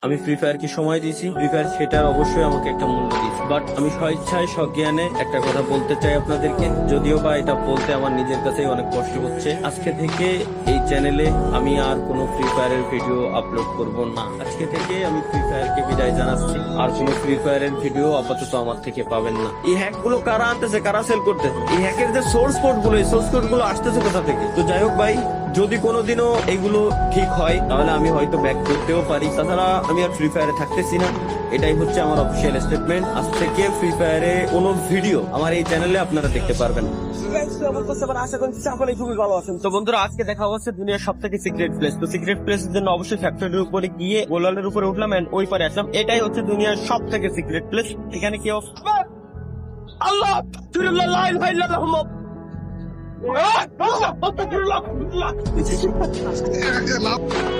আমি ফ্রি ফায়ারকে সময় দিয়েছি, ফ্রি ফায়ার সেটার অবশ্যই আমাকে একটা মূল্য দিয়েছে। বাট আমি স্বেচ্ছায় সজ্ঞানে একটা কথা বলতে চাই আপনাদেরকে, যদিও বা এটা বলতে আমার নিজের কাছেই অনেক কষ্ট হচ্ছে। আজকে থেকে এই চ্যানেলে আমি আর কোনো ফ্রি ফায়ারের ভিডিও আপলোড করব না। আজকে থেকে আমি ফ্রি ফায়ারকে বিদায় জানাচ্ছি। আর কোনো ফ্রি ফায়ারের ভিডিও আপাতত আমার থেকে পাবেন না। এই হ্যাক গুলো কারা আনতেছে, কারা সেল করতেছে, এই হ্যাকের যে সোর্স কোড গুলো, এই সোর্স কোড গুলো আসতেছে কোথা থেকে? তো যাই হোক ভাই, যদি কোনোদিনও এগুলো ঠিক হয় তাহলে আমি হয়তো ব্যাক করতেও পারি। তাছাড়া আমি আর ফ্রি ফায়ারে থাকতেছি না, এটাই হচ্ছে আমার অফিসিয়াল স্টেটমেন্ট। আজ থেকে ফ্রি ফায়ারে কোনো ভিডিও আমার এই চ্যানেলে আপনারা দেখতে পারবেন। তো বন্ধুরা, আজকে দেখা হচ্ছে দুনিয়ার সব থেকে সিক্রেট প্লেস। তো সিক্রেট প্লেসের জন্য অবশ্যই ফ্যাক্টরির উপরে গিয়ে গোলালের উপরে উঠলাম এন্ড ওই পারে আসলাম। এটাই হচ্ছে দুনিয়ার সব থেকে সিক্রেট প্লেস। এখানে কি আল্লাহ আল্লাহ